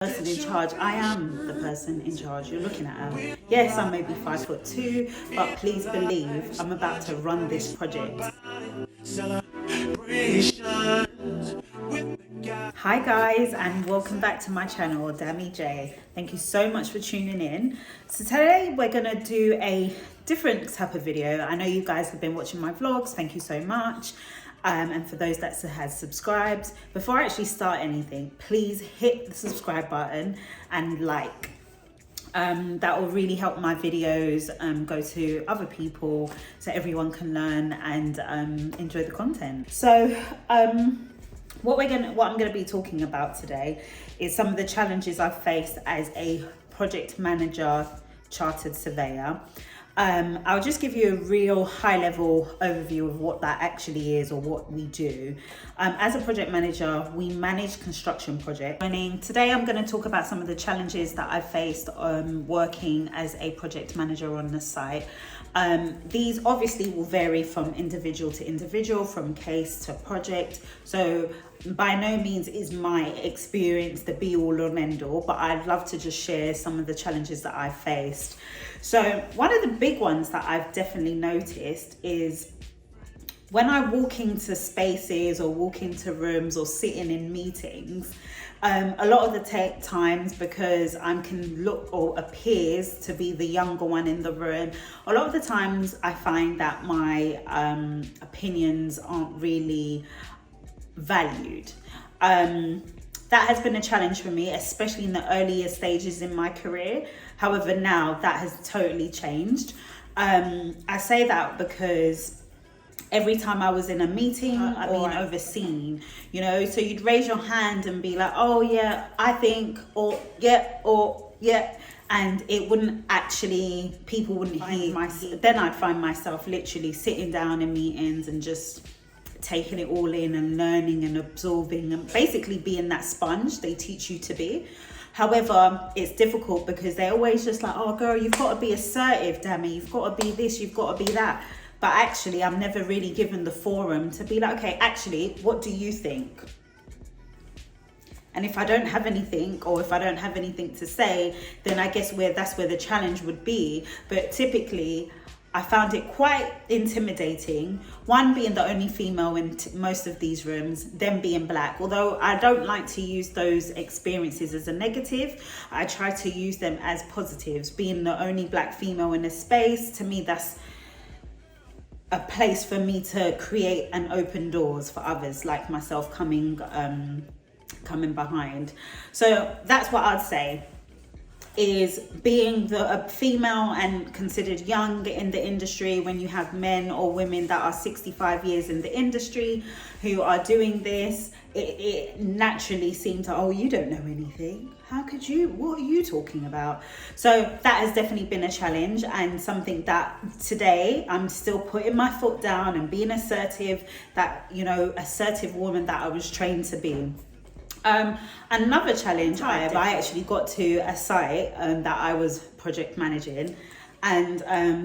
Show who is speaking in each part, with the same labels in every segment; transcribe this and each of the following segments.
Speaker 1: Person in charge. I am the person in charge. You're looking at her. Yes, I may be 5'2", but please believe I'm about to run this project. Hi guys, and welcome back to my channel, Dami J. Thank you so much for tuning in. So today we're gonna do a different type of video. I know you guys have been watching my vlogs. Thank you so much. And for those that has subscribed, before I actually start anything, please hit the subscribe button and like. That will really help my videos go to other people so everyone can learn and enjoy the content. So what I'm going to be talking about today is some of the challenges I've faced as a project manager, chartered surveyor. I'll just give you a real high level overview of what that actually is or what we do. As a project manager, we manage construction projects. Today I'm going to talk about some of the challenges that I've faced working as a project manager on the site. These obviously will vary from individual to individual, from case to project. So by no means is my experience the be all or end all, but I'd love to just share some of the challenges that I've faced. So one of the big ones that I've definitely noticed is when I walk into spaces or walk into rooms or sitting in meetings, a lot of the times, because I can look or appears to be the younger one in the room, a lot of the times I find that my opinions aren't really valued. That has been a challenge for me, especially in the earlier stages in my career. However, now that has totally changed. I say that because every time I was in a meeting, I've been overseen, you know, so you'd raise your hand and be like, oh yeah, I think, or yeah, and it wouldn't actually, people wouldn't hear. Then I'd find myself literally sitting down in meetings and just taking it all in and learning and absorbing and basically being that sponge they teach you to be. However, it's difficult because they're always just like, oh girl, you've got to be assertive, Dami, you've got to be this, you've got to be that. But actually, I'm never really given the forum to be like, okay, actually, what do you think? And if I don't have anything, or if I don't have anything to say, then I guess that's where the challenge would be. But typically, I found it quite intimidating. One, being the only female in most of these rooms, them being black. Although I don't like to use those experiences as a negative, I try to use them as positives. Being the only black female in a space, to me, that's a place for me to create and open doors for others like myself coming behind. So that's what I'd say, is being a female and considered young in the industry, when you have men or women that are 65 years in the industry who are doing this, it naturally seems to, oh, you don't know anything. How could you? What are you talking about? So that has definitely been a challenge, and something that today I'm still putting my foot down and being assertive, that, you know, assertive woman that I was trained to be. Another challenge I actually got to a site that I was project managing, and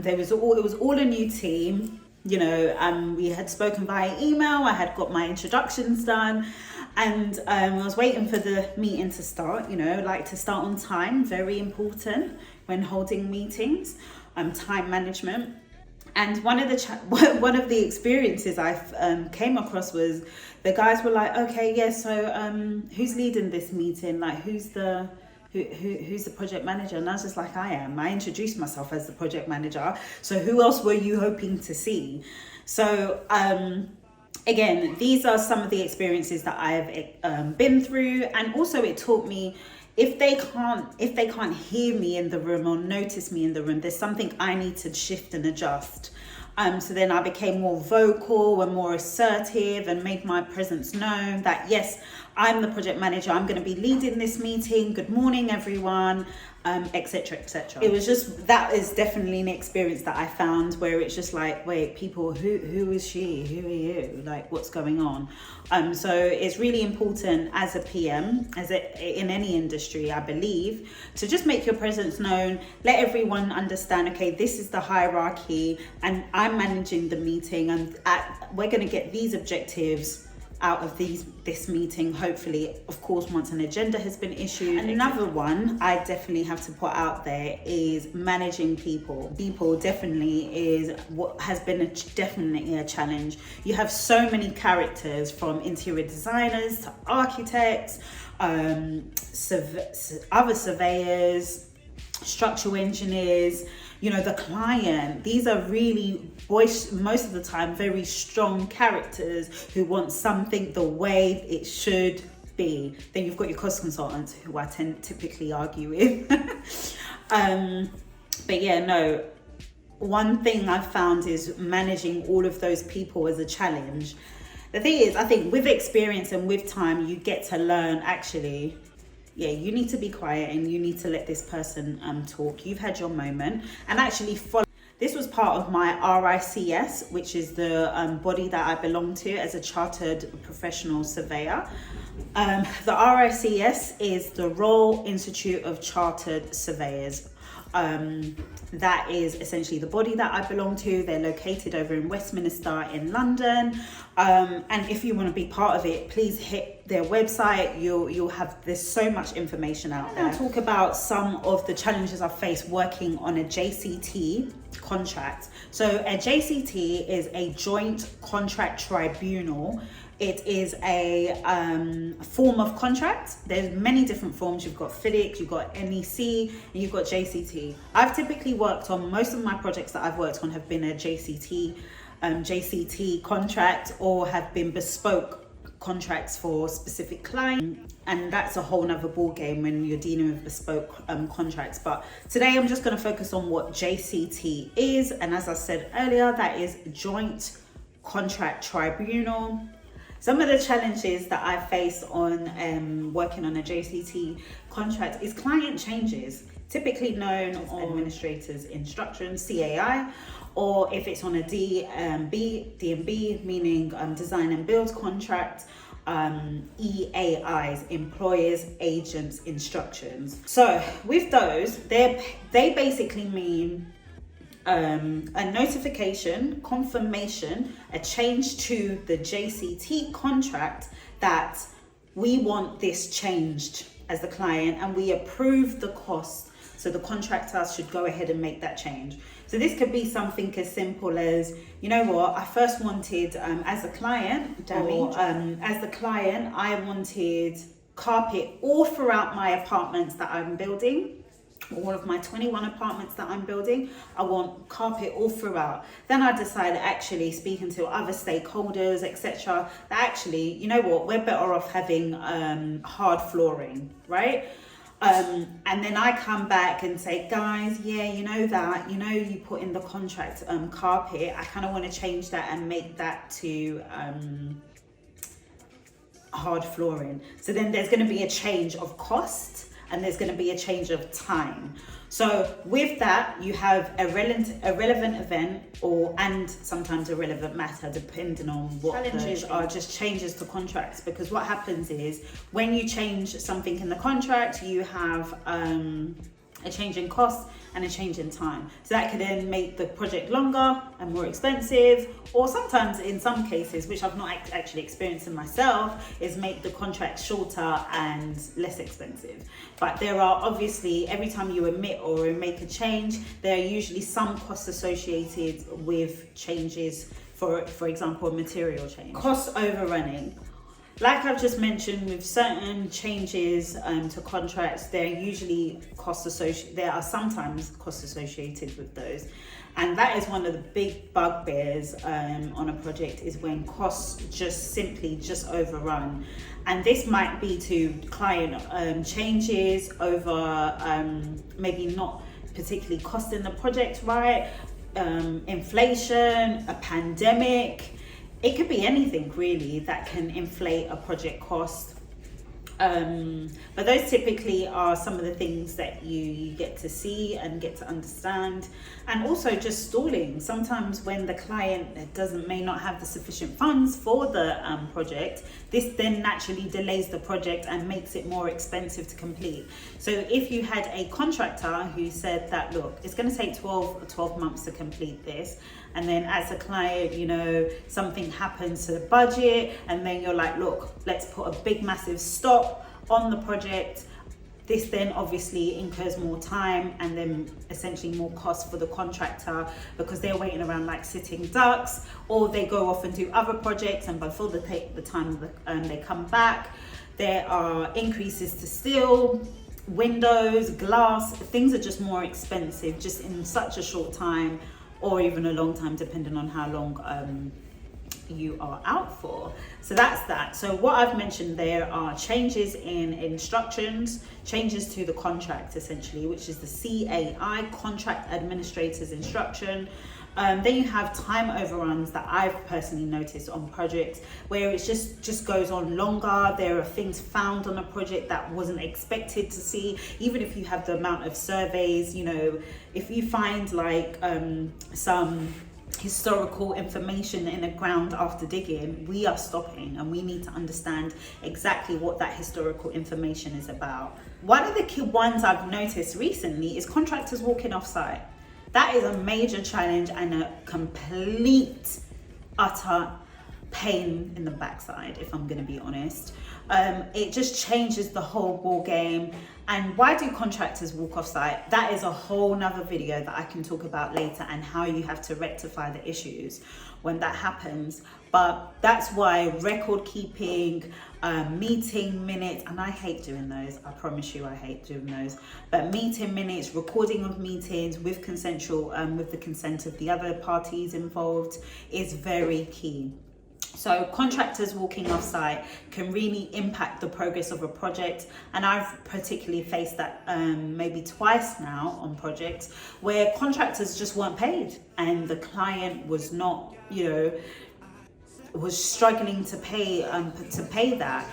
Speaker 1: it was all a new team. You know, we had spoken via email. I had got my introductions done, and I was waiting for the meeting to start. You know, like to start on time, very important when holding meetings. Time management. And one of the experiences I came across was the guys were like, okay, yeah, so who's leading this meeting? Like, who's the project manager? And I was just like, I am. I introduced myself as the project manager. So who else were you hoping to see? So again, these are some of the experiences that I've been through, and also it taught me, if they can't hear me in the room or notice me in the room, there's something I need to shift and adjust. So then I became more vocal and more assertive and made my presence known that, yes, I'm the project manager. I'm going to be leading this meeting. Good morning, everyone, etc., etc. It was just, that is definitely an experience that I found where it's just like, wait, people, who is she? Who are you? Like, what's going on? So it's really important as a PM, in any industry, I believe, to just make your presence known, let everyone understand, okay, this is the hierarchy and I'm managing the meeting, and we're going to get these objectives out of this meeting, hopefully, of course, once an agenda has been issued. And another one I definitely have to put out there is managing people. People definitely is what has been definitely a challenge. You have so many characters, from interior designers to architects, other surveyors, structural engineers, you know, the client. These are really most of the time very strong characters who want something the way it should be. Then you've got your cost consultants, who I typically argue with. But yeah, no, one thing I've found is managing all of those people is a challenge. The thing is, I think with experience and with time, you get to learn, actually, yeah, you need to be quiet and you need to let this person talk. You've had your moment, and actually follow. This was part of my RICS, which is the body that I belong to as a chartered professional surveyor. The RICS is the Royal Institute of Chartered Surveyors. That is essentially the body that I belong to. They're located over in Westminster in London. And if you want to be part of it, please hit their website. You'll have, there's so much information out there. I'll talk about some of the challenges I've faced working on a JCT contract. So a JCT is a Joint Contract Tribunal. It is a form of contract. There's many different forms. You've got FIDIC, you've got NEC, and you've got JCT. I've typically worked on, most of my projects that I've worked on have been a JCT contract, or have been bespoke contracts for specific clients. And that's a whole nother ball game when you're dealing with bespoke contracts. But today I'm just going to focus on what JCT is. And as I said earlier, that is Joint Contract Tribunal. Some of the challenges that I face on working on a JCT contract is client changes, typically known as administrator's instructions, CAI, or if it's on a DNB, meaning design and build contract, EAIs, employers, agents, instructions. So with those, they basically mean a notification, confirmation, a change to the JCT contract that we want this changed as the client, and we approve the cost. So the contractor should go ahead and make that change. So this could be something as simple as, you know what, I first wanted, as a client, I wanted carpet all throughout my apartments that I'm building. All of my 21 apartments that I'm building, I want carpet all throughout. Then I decided, actually speaking to other stakeholders, etc., that actually, you know what, we're better off having hard flooring, right? And then I come back and say, guys, yeah, you know that, you know, you put in the contract carpet, I kind of want to change that and make that to hard flooring. So then there's going to be a change of cost, and there's going to be a change of time. So with that, you have a relevant event, and sometimes a relevant matter, depending on what challenges are just changes to contracts. Because what happens is, when you change something in the contract, you have a change in cost and a change in time. So that could then make the project longer and more expensive, or sometimes in some cases, which I've not actually experienced in myself, is make the contract shorter and less expensive. But there are obviously, every time you omit or make a change, there are usually some costs associated with changes, for example, a material change. Cost overrunning. Like I've just mentioned, with certain changes to contracts, there are sometimes costs associated with those. And that is one of the big bugbears on a project, is when costs just overrun. And this might be to client changes over maybe not particularly costing the project right, inflation, a pandemic. It could be anything really that can inflate a project cost. But those typically are some of the things that you get to see and get to understand. And also just stalling. Sometimes when the client may not have the sufficient funds for the project, this then naturally delays the project and makes it more expensive to complete. So if you had a contractor who said that, look, it's going to take 12 months to complete this, and then as a client, you know, something happens to the budget, and then you're like, look, let's put a big massive stop on the project. This then obviously incurs more time and then essentially more cost for the contractor, because they're waiting around like sitting ducks, or they go off and do other projects, and before they take the time they come back, there are increases to steel, windows, glass. Things are just more expensive just in such a short time, or even a long time depending on how long you are out for. So that's that. So what I've mentioned there are changes in instructions, changes to the contract essentially, which is the CAI, Contract Administrator's Instruction. Then you have time overruns that I've personally noticed on projects where it just goes on longer. There are things found on a project that wasn't expected to see. Even if you have the amount of surveys, you know, if you find like some historical information in the ground after digging, we are stopping and we need to understand exactly what that historical information is about. One of the key ones I've noticed recently is contractors walking off site. That is a major challenge and a complete, utter pain in the backside, if I'm going to be honest. It just changes the whole ball game. And why do contractors walk off site? That is a whole nother video that I can talk about later, and how you have to rectify the issues when that happens. But that's why record keeping, meeting minutes, and I hate doing those, I promise you I hate doing those, but meeting minutes, recording of meetings with consensual, with the consent of the other parties involved, is very key. So contractors walking off site can really impact the progress of a project, and I've particularly faced that maybe twice now on projects where contractors just weren't paid, and the client was not, you know, was struggling to pay that.